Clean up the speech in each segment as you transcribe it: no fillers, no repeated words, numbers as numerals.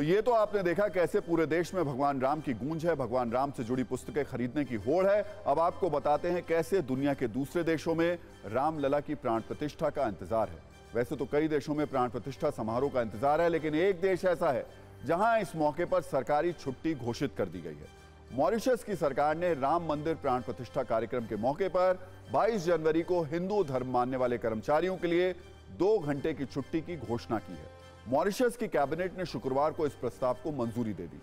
तो ये तो आपने देखा कैसे पूरे देश में भगवान राम की गूंज है, भगवान राम से जुड़ी पुस्तकें खरीदने की होड़ है। अब आपको बताते हैं कैसे दुनिया के दूसरे देशों में रामलला की प्राण प्रतिष्ठा का इंतजार है। वैसे तो कई देशों में प्राण प्रतिष्ठा समारोह का इंतजार है, लेकिन एक देश ऐसा है जहां इस मौके पर सरकारी छुट्टी घोषित कर दी गई है। मॉरिशस की सरकार ने राम मंदिर प्राण प्रतिष्ठा कार्यक्रम के मौके पर 22 जनवरी को हिंदू धर्म मानने वाले कर्मचारियों के लिए 2 घंटे की छुट्टी की घोषणा की है। मॉरिशस की कैबिनेट ने शुक्रवार को इस प्रस्ताव को मंजूरी दे दी।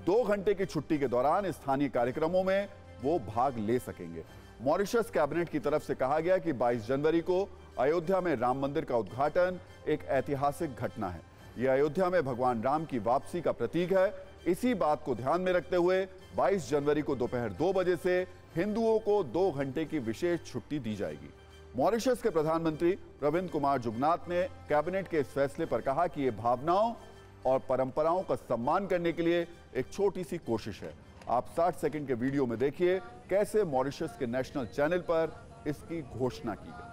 2 घंटे की छुट्टी के दौरान स्थानीय कार्यक्रमों में वो भाग ले सकेंगे। मॉरिशस कैबिनेट की तरफ से कहा गया कि 22 जनवरी को अयोध्या में राम मंदिर का उद्घाटन एक ऐतिहासिक घटना है। यह अयोध्या में भगवान राम की वापसी का प्रतीक है। इसी बात को ध्यान में रखते हुए 22 जनवरी को दोपहर 2 बजे से हिंदुओं को 2 घंटे की विशेष छुट्टी दी जाएगी। मॉरिशस के प्रधानमंत्री प्रविंद कुमार जुगनाथ ने कैबिनेट के इस फैसले पर कहा कि यह भावनाओं और परंपराओं का सम्मान करने के लिए एक छोटी सी कोशिश है। आप 60 सेकंड के वीडियो में देखिए कैसे मॉरिशस के नेशनल चैनल पर इसकी घोषणा की गई।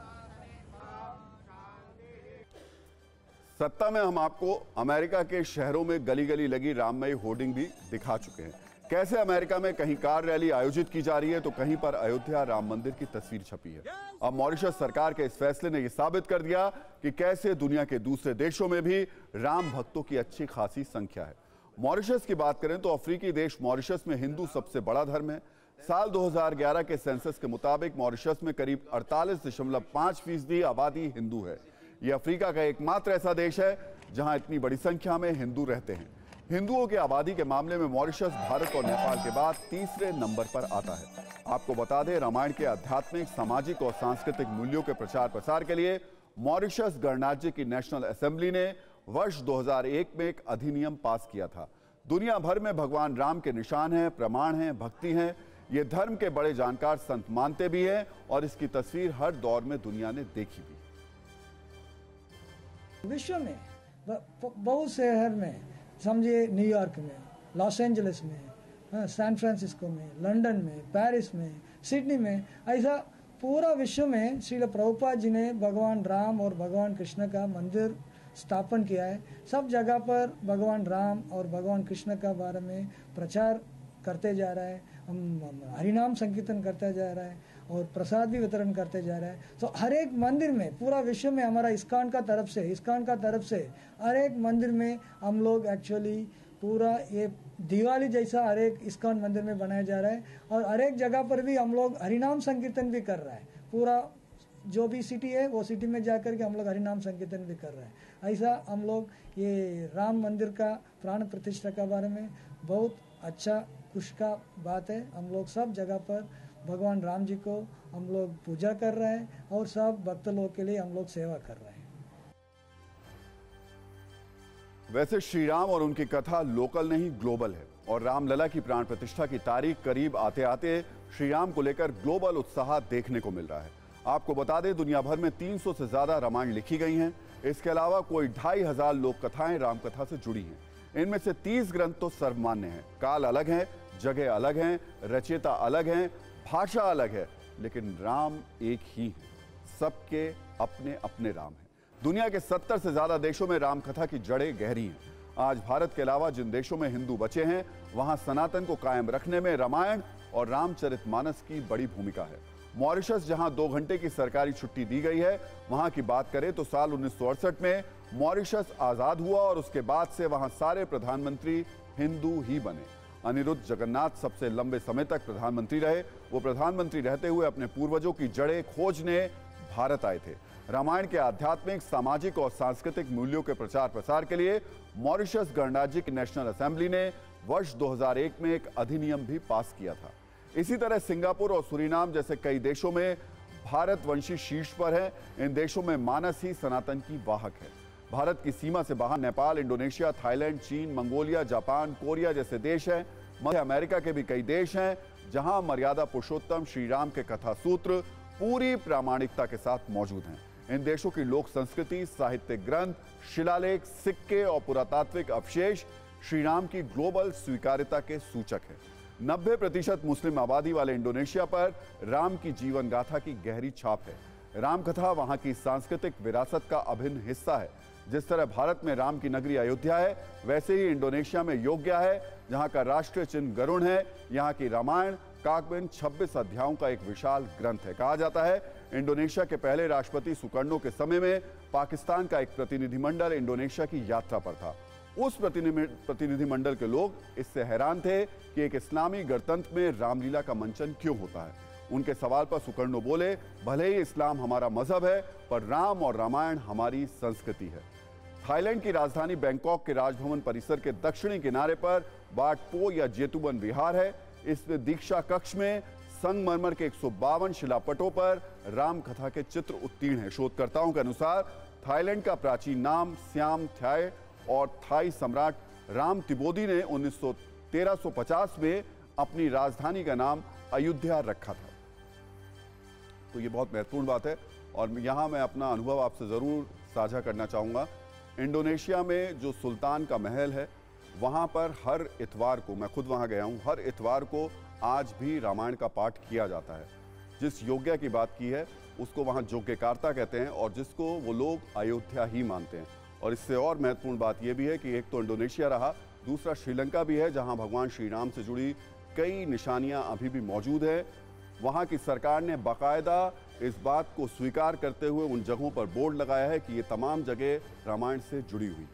सत्ता में हम आपको अमेरिका के शहरों में गली गली लगी राममयी होर्डिंग भी दिखा चुके हैं। कैसे अमेरिका में कहीं कार रैली आयोजित की जा रही है तो कहीं पर अयोध्या राम मंदिर की तस्वीर छपी है। अब मॉरिशस सरकार के इस फैसले ने यह साबित कर दिया कि कैसे दुनिया के दूसरे देशों में भी राम भक्तों की अच्छी खासी संख्या है। मॉरिशस की बात करें तो अफ्रीकी देश मॉरिशस में हिंदू सबसे बड़ा धर्म है। साल 2011 के सेंसस के मुताबिक मॉरिशस में करीब 48.5% आबादी हिंदू है। यह अफ्रीका का एकमात्र ऐसा देश है जहां इतनी बड़ी संख्या में हिंदू रहते हैं। हिंदुओं की आबादी के मामले में मॉरिशस भारत और नेपाल के बाद तीसरे नंबर पर आता है। आपको बता दें, रामायण के आध्यात्मिक, सामाजिक और सांस्कृतिक मूल्यों के प्रचार प्रसार के लिए मॉरिशस गणराज्य की नेशनल असेंबली ने वर्ष 2001 में एक अधिनियम पास किया था। दुनिया भर में भगवान राम के निशान हैं, प्रमाण हैं, भक्ति हैं। ये धर्म के बड़े जानकार संत मानते भी हैं और इसकी तस्वीर हर दौर में दुनिया ने देखी भी। विश्व में बहुत शहर में, समझिए न्यूयॉर्क में, लॉस एंजलिस में, सैन फ्रांसिस्को में, लंदन में, पेरिस में, सिडनी में, ऐसा पूरा विश्व में श्रील प्रभुपाद जी ने भगवान राम और भगवान कृष्ण का मंदिर स्थापन किया है। सब जगह पर भगवान राम और भगवान कृष्ण का बारे में प्रचार करते जा रहा है। हम हरिनाम संकीर्तन करते जा रहा है और प्रसाद भी वितरण करते जा रहा है। तो हर एक मंदिर में पूरा विश्व में हमारा इस्कॉन का तरफ से हर एक मंदिर में हम लोग एक्चुअली पूरा ये दिवाली जैसा हर एक इस्कॉन मंदिर में बनाया जा रहा है। और हर एक जगह पर भी हम लोग हरिनाम संकीर्तन भी कर रहा है। पूरा जो भी सिटी है वो सिटी में जाकर के हम लोग हरिनाम संकीर्तन भी कर रहे हैं। ऐसा हम लोग ये राम मंदिर का प्राण प्रतिष्ठा के बारे में बहुत अच्छा खुश का बात है। हम लोग सब जगह पर भगवान राम जी को हम लोग पूजा कर रहे हैं और सब भक्त लोग के लिए हम लोग सेवा कर रहे हैं। वैसे श्री राम और उनकी कथा लोकल नहीं ग्लोबल है और रामलला की प्राण प्रतिष्ठा की तारीख करीब आते आते श्री राम को लेकर ग्लोबल उत्साह देखने को मिल रहा है। आपको बता दें, दुनिया भर में 300 से ज्यादा रामायण लिखी गई हैं। इसके अलावा कोई 2500 लोक कथाएं रामकथा से जुड़ी हैं। इनमें से 30 ग्रंथ तो सर्वमान्य हैं। काल अलग है, जगह अलग हैं, रचयिता अलग हैं, भाषा अलग है, लेकिन राम एक ही है। सबके अपने अपने राम हैं। दुनिया के 70 से ज्यादा देशों में रामकथा की जड़ें गहरी हैं। आज भारत के अलावा जिन देशों में हिंदू बचे हैं वहां सनातन को कायम रखने में रामायण और रामचरितमानस की बड़ी भूमिका है। मॉरिशस जहां 2 घंटे की सरकारी छुट्टी दी गई है, वहां की बात करें तो साल 1968 में मॉरिशस आजाद हुआ और उसके बाद से वहां सारे प्रधानमंत्री हिंदू ही बने। अनिरुद्ध जगन्नाथ सबसे लंबे समय तक प्रधानमंत्री रहे। वो प्रधानमंत्री रहते हुए अपने पूर्वजों की जड़ें खोजने भारत आए थे। रामायण के आध्यात्मिक, सामाजिक और सांस्कृतिक मूल्यों के प्रचार प्रसार के लिए मॉरिशस गणराज्य की नेशनल असेंबली ने वर्ष 2001 में एक अधिनियम भी पास किया था। इसी तरह सिंगापुर और सूरीनाम जैसे कई देशों में भारतवंशी शीर्ष पर है। इन देशों में मानस ही सनातन की वाहक है। भारत की सीमा से बाहर नेपाल, इंडोनेशिया, थाईलैंड, चीन, मंगोलिया, जापान, कोरिया जैसे देश हैं। मध्य अमेरिका के भी कई देश हैं जहां मर्यादा पुरुषोत्तम श्री राम के कथा सूत्र पूरी प्रामाणिकता के साथ मौजूद हैं। इन देशों की लोक संस्कृति, साहित्यिक ग्रंथ, शिलालेख, सिक्के और पुरातात्विक अवशेष श्री राम की ग्लोबल स्वीकार्यता के सूचक है। 90% मुस्लिम आबादी वाले इंडोनेशिया पर राम की जीवन गाथा की गहरी छाप है। रामकथा वहां की सांस्कृतिक विरासत का अभिन्न हिस्सा है। जिस तरह भारत में राम की नगरी अयोध्या है, वैसे ही इंडोनेशिया में योग्या है, जहां का राष्ट्रीय चिन्ह गरुड़ है। यहाँ की रामायण काकबिन 26 अध्यायों का एक विशाल ग्रंथ है। कहा जाता है इंडोनेशिया के पहले राष्ट्रपति सुकर्णो के समय में पाकिस्तान का एक प्रतिनिधिमंडल इंडोनेशिया की यात्रा पर था। उस प्रतिनिधिमंडल के लोग इससे हैरान थे कि एक इस्लामी गणतंत्र में रामलीला का मंचन क्यों होता है। उनके सवाल पर सुकर्णो बोले, भले ही इस्लाम हमारा मजहब है, पर राम और रामायण हमारी संस्कृति है। थाईलैंड की राजधानी बैंकॉक के राजभवन परिसर के दक्षिणी किनारे पर वाट पो या जेतुबन विहार है। इसमें दीक्षा कक्ष में संगमरमर के 152 शिलापटों पर राम कथा के चित्र उत्तीर्ण हैं। शोधकर्ताओं के अनुसार थाईलैंड का प्राचीन नाम स्याम थाई और थाई सम्राट राम तिबोदी ने 1350 में अपनी राजधानी का नाम अयोध्या रखा था। तो ये बहुत महत्वपूर्ण बात है और यहाँ मैं अपना अनुभव आपसे ज़रूर साझा करना चाहूँगा। इंडोनेशिया में जो सुल्तान का महल है, वहाँ पर हर इतवार को, मैं खुद वहाँ गया हूँ, हर इतवार को आज भी रामायण का पाठ किया जाता है। जिस योग्या की बात की है उसको वहाँ योग्यकार्ता कहते हैं और जिसको वो लोग अयोध्या ही मानते हैं। और इससे और महत्वपूर्ण बात यह भी है कि एक तो इंडोनेशिया रहा, दूसरा श्रीलंका भी है, जहाँ भगवान श्री राम से जुड़ी कई निशानियाँ अभी भी मौजूद है। वहाँ की सरकार ने बाकायदा इस बात को स्वीकार करते हुए उन जगहों पर बोर्ड लगाया है कि ये तमाम जगह रामायण से जुड़ी हुई।